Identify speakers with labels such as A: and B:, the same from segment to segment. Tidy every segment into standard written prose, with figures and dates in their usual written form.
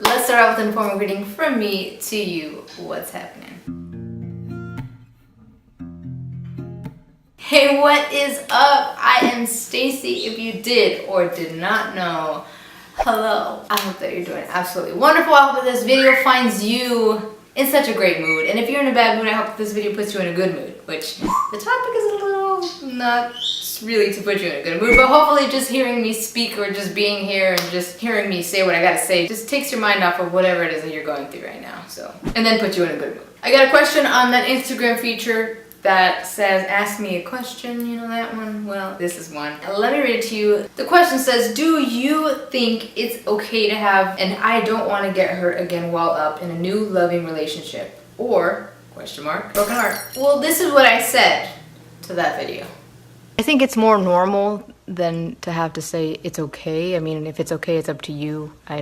A: Let's start out with an informal greeting from me to you. What's happening? Hey, what is up? I am Stacy. If you did or did not know, hello. I hope that you're doing absolutely wonderful. I hope that this video finds you in such a great mood. And if you're in a bad mood, I hope that this video puts you in a good mood, which the topic is a little not really to put you in a good mood, but hopefully just hearing me speak or just being here and just hearing me say what I gotta say just takes your mind off of whatever it is that you're going through right now. So, and then put you in a good mood. I got a question on that Instagram feature that says, ask me a question, you know that one? Well, this is one. Let me read it to you. The question says, do you think it's okay to have an I don't want to get hurt again while up in a new loving relationship? Or, question mark, broken heart. Well, this is what I said to that video. I think it's more normal than to have to say it's okay. I mean, if it's okay, it's up to you. I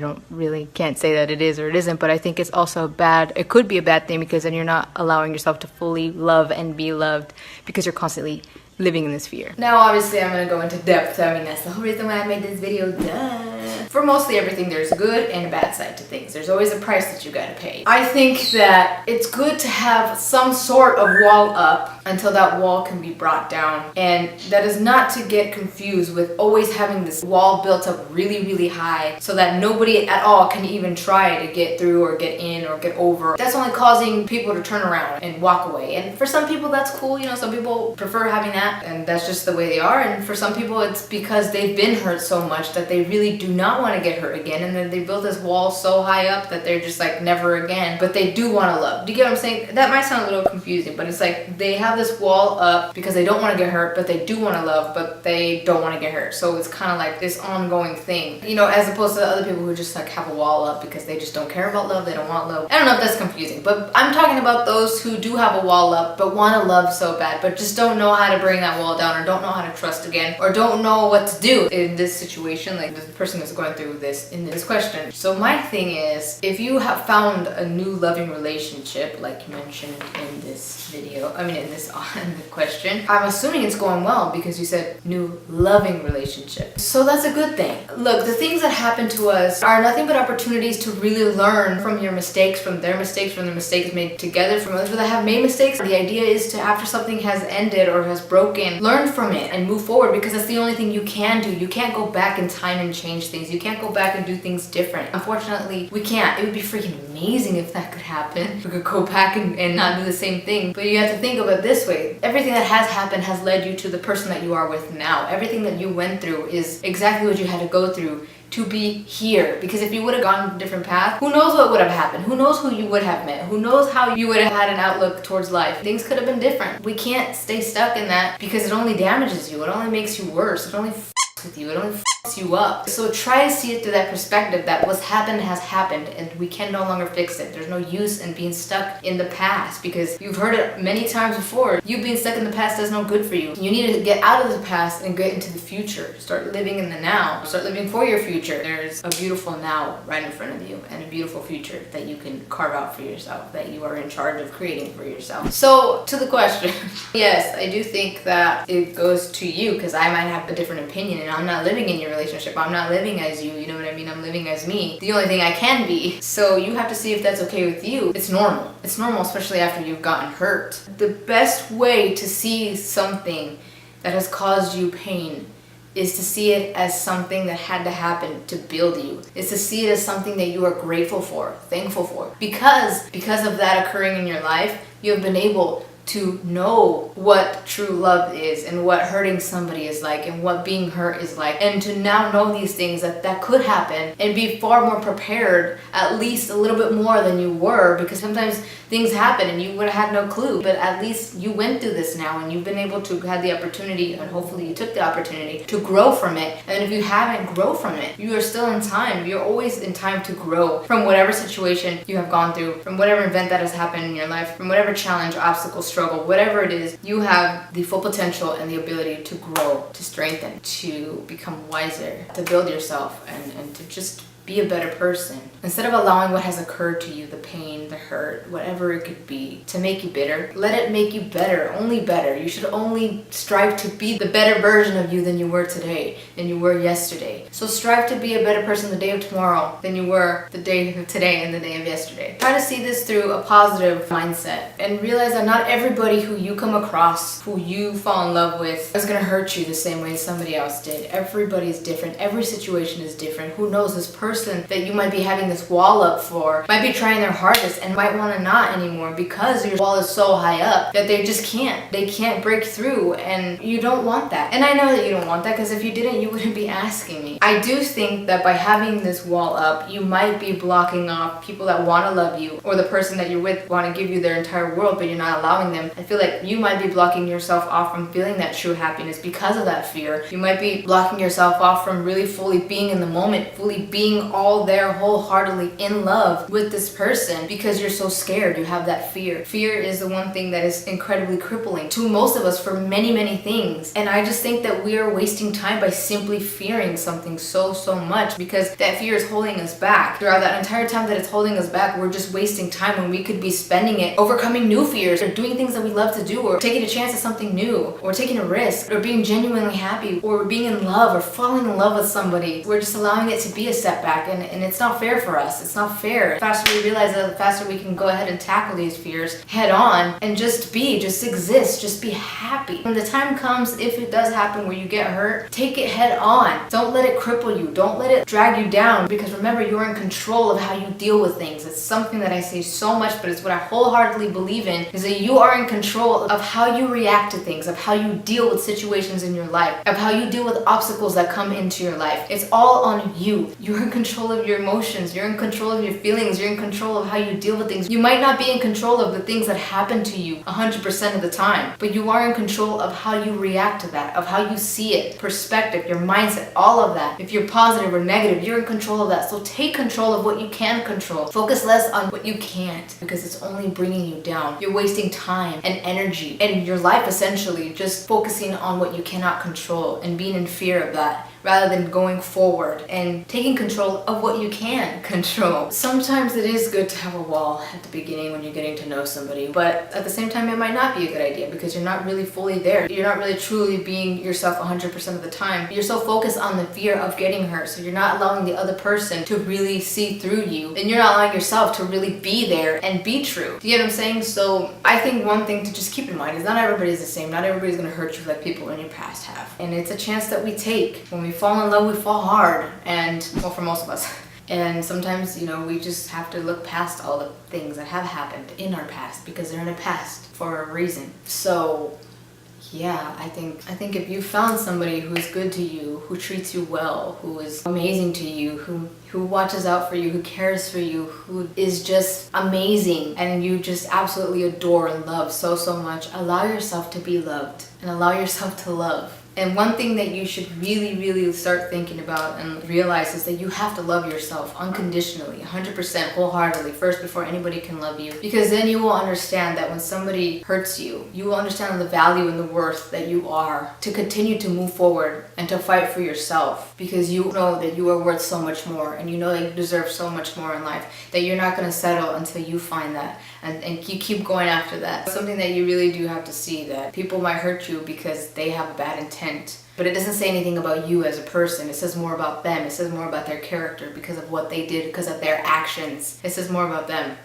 A: can't say that it is or it isn't, but I think it's also it could be a bad thing because then you're not allowing yourself to fully love and be loved because you're constantly living in this fear. Now, obviously, I'm gonna go into depth. I mean, that's the whole reason why I made this video, duh. For mostly everything, there's a good and a bad side to things. There's always a price that you gotta pay. I think that it's good to have some sort of wall up until that wall can be brought down. And that is not to get confused with always having this wall built up really, really high so that nobody at all can even try to get through or get in or get over. That's only causing people to turn around and walk away. And for some people, that's cool. You know, some people prefer having that and that's just the way they are. And for some people, it's because they've been hurt so much that they really do not want to get hurt again. And then they built this wall so high up that they're just like, never again. But they do want to love. Do you get what I'm saying? That might sound a little confusing, but it's like they have this wall up because they don't want to get hurt, but they do want to love, but they don't want to get hurt. So it's kind of like this ongoing thing, you know, as opposed to the other people who just like have a wall up because they just don't care about love. They don't want love. I don't know if that's confusing, but I'm talking about those who do have a wall up, but want to love so bad, but just don't know how to bring that wall down or don't know how to trust again or don't know what to do in this situation, like the person is going through this in this question. So my thing is, if you have found a new loving relationship, like you mentioned in this video, in the question, I'm assuming it's going well because you said new loving relationship. So that's a good thing. Look, the things that happen to us are nothing but opportunities to really learn from your mistakes, from their mistakes, from the mistakes made together, from others that have made mistakes. The idea is to, after something has ended or has broken, learn from it and move forward because that's the only thing you can do. You can't go back in time and change things. You can't go back and do things different. Unfortunately, we can't. It would be freaking amazing if that could happen. We could go back and not do the same thing. But you have to think of it this way. Everything that has happened has led you to the person that you are with now. Everything that you went through is exactly what you had to go through to be here. Because if you would have gone a different path, who knows what would have happened? Who knows who you would have met? Who knows how you would have had an outlook towards life? Things could have been different. We can't stay stuck in that because it only damages you. It only makes you worse. It only f***s with you. It only f***s you up. So try to see it through that perspective that what's happened has happened and we can no longer fix it. There's no use in being stuck in the past because you've heard it many times before. You being stuck in the past does no good for you. You need to get out of the past and get into the future. Start living in the now. Start living for your future. There's a beautiful now right in front of you and a beautiful future that you can carve out for yourself, that you are in charge of creating for yourself. So to the question, yes, I do think that it goes to you because I might have a different opinion and I'm not living in your relationship. I'm not living as you know what I mean? I'm living as me. The only thing I can be. So you have to see if that's okay with you. It's normal. It's normal, especially after you've gotten hurt. The best way to see something that has caused you pain is to see it as something that had to happen to build you. Is to see it as something that you are grateful for, thankful for. Because of that occurring in your life, you have been able to know what true love is and what hurting somebody is like and what being hurt is like, and to now know these things that could happen and be far more prepared, at least a little bit more than you were, because sometimes things happen and you would have had no clue, but at least you went through this now and you've been able to have the opportunity, and hopefully you took the opportunity to grow from it. And if you haven't, grow from it. You are still in time. You're always in time to grow from whatever situation you have gone through, from whatever event that has happened in your life, from whatever challenge, obstacle, struggle, whatever it is. You have the full potential and the ability to grow, to strengthen, to become wiser, to build yourself, and to just Be a better person. Instead of allowing what has occurred to you, the pain, the hurt, whatever it could be, to make you bitter, let it make you better, only better. You should only strive to be the better version of you than you were today, than you were yesterday. So strive to be a better person the day of tomorrow than you were the day of today and the day of yesterday. Try to see this through a positive mindset and realize that not everybody who you come across, who you fall in love with, is gonna hurt you the same way somebody else did. Everybody's different. Every situation is different. Who knows, this person that you might be having this wall up for might be trying their hardest and might want to not anymore because your wall is so high up that they just can't. They can't break through, and you don't want that. And I know that you don't want that, because if you didn't, you wouldn't be asking me. I do think that by having this wall up, you might be blocking off people that want to love you, or the person that you're with want to give you their entire world, but you're not allowing them. I feel like you might be blocking yourself off from feeling that true happiness because of that fear. You might be blocking yourself off from really fully being in the moment, fully being all there wholeheartedly in love with this person because you're so scared. You have that fear. Fear is the one thing that is incredibly crippling to most of us for many, many things. And I just think that we are wasting time by simply fearing something so much, because that fear is holding us back. Throughout that entire time that it's holding us back, we're just wasting time when we could be spending it overcoming new fears, or doing things that we love to do, or taking a chance at something new, or taking a risk, or being genuinely happy, or being in love, or falling in love with somebody. We're just allowing it to be a setback, and it's not fair for us. It's not fair. The faster we realize that, the faster we can go ahead and tackle these fears head on and just exist, just be happy. When the time comes, if it does happen where you get hurt, take it head on. Don't let it cripple you. Don't let it drag you down, because remember, you're in control of how you deal with things. It's something that I say so much, but it's what I wholeheartedly believe in, is that you are in control of how you react to things, of how you deal with situations in your life, of how you deal with obstacles that come into your life. It's all on you. You're in control of your emotions. You're in control of your feelings. You're in control of how you deal with things. You might not be in control of the things that happen to you 100% of the time, but you are in control of how you react to that, of how you see it, perspective, your mindset, all of that. If you're positive or negative, you're in control of that. So take control of what you can control. Focus less on what you can't, because it's only bringing you down. You're wasting time and energy and your life, essentially, just focusing on what you cannot control and being in fear of that, rather than going forward and taking control of what you can control. Sometimes it is good to have a wall at the beginning when you're getting to know somebody, but at the same time, it might not be a good idea, because you're not really fully there. You're not really truly being yourself 100% of the time. You're so focused on the fear of getting hurt, so you're not allowing the other person to really see through you, and you're not allowing yourself to really be there and be true. Do you get what I'm saying? So I think one thing to just keep in mind is not everybody's the same. Not everybody's gonna hurt you like people in your past have. And it's a chance that we take. When we fall in love, we fall hard, and well, for most of us. And sometimes, we just have to look past all the things that have happened in our past, because they're in the past for a reason. So yeah, I think if you found somebody who is good to you, who treats you well, who is amazing to you, who watches out for you, who cares for you, who is just amazing, and you just absolutely adore and love so much, allow yourself to be loved and allow yourself to love. And one thing that you should really start thinking about and realize is that you have to love yourself unconditionally, 100%, wholeheartedly, first, before anybody can love you. Because then you will understand that when somebody hurts you, you will understand the value and the worth that you are to continue to move forward and to fight for yourself. Because you know that you are worth so much more, and you know that you deserve so much more in life, that you're not going to settle until you find that. And you keep going after that. Something that you really do have to see, that people might hurt you because they have a bad intent. But it doesn't say anything about you as a person. It says more about them. It says more about their character, because of what they did, because of their actions. It says more about them,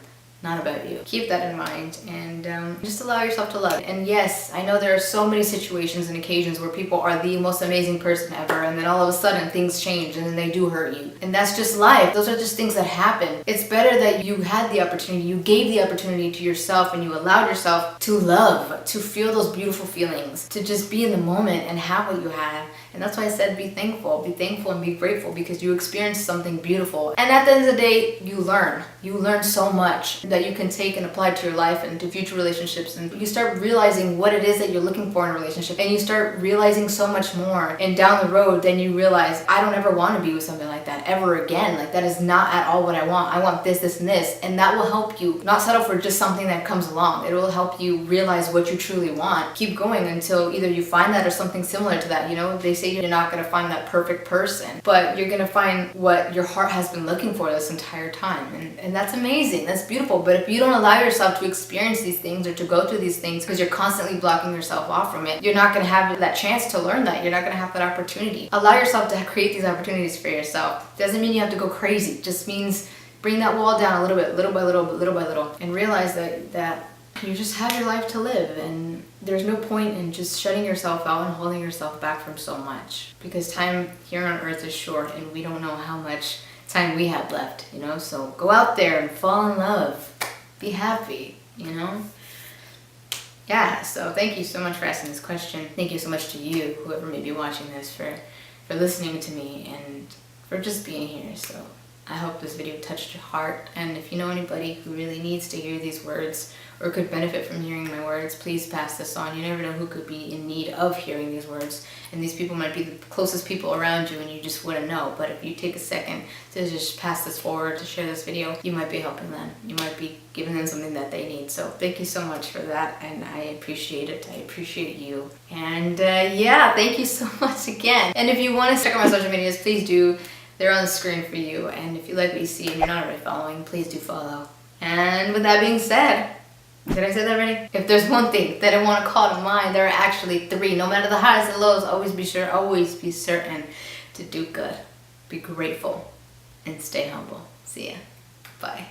A: not about you. Keep that in mind, and just allow yourself to love. And yes, I know there are so many situations and occasions where people are the most amazing person ever, and then all of a sudden things change and then they do hurt you. And that's just life. Those are just things that happen. It's better that you had the opportunity, you gave the opportunity to yourself, and you allowed yourself to love, to feel those beautiful feelings, to just be in the moment and have what you had. And that's why I said be thankful and be grateful, because you experienced something beautiful. And at the end of the day, you learn. You learn so much that you can take and apply to your life and to future relationships. And you start realizing what it is that you're looking for in a relationship. And you start realizing so much more. And down the road, then you realize, I don't ever want to be with something like that ever again. Like, that is not at all what I want. I want this, this, and this. And that will help you not settle for just something that comes along. It will help you realize what you truly want. Keep going until either you find that or something similar to that. They say say you're not going to find that perfect person, but you're going to find what your heart has been looking for this entire time. And that's amazing. That's beautiful. But if you don't allow yourself to experience these things or to go through these things because you're constantly blocking yourself off from it, you're not going to have that chance to learn that. You're not going to have that opportunity. Allow yourself to create these opportunities for yourself. Doesn't mean you have to go crazy. It just means bring that wall down a little bit, little by little, little by little, and realize that you just have your life to live, and there's no point in just shutting yourself out and holding yourself back from so much, because time here on earth is short and we don't know how much time we have left, you know? So go out there and fall in love, be happy, you know? Yeah, so thank you so much for asking this question. Thank you so much to you, whoever may be watching this, for listening to me and for just being here. So I hope this video touched your heart, and if you know anybody who really needs to hear these words or could benefit from hearing my words, please pass this on. You never know who could be in need of hearing these words, and these people might be the closest people around you and you just wouldn't know. But if you take a second to just pass this forward, to share this video, you might be helping them. You might be giving them something that they need. So thank you so much for that, and I appreciate it. I appreciate you. And yeah, thank you so much again. And if you want to check out my social medias, please do. They're on the screen for you. And if you like what you see and you're not already following, please do follow. And with that being said, did I say that already? If there's one thing that I want to call to mind, there are actually 3. No matter the highs and lows, always be certain to do good. Be grateful and stay humble. See ya. Bye.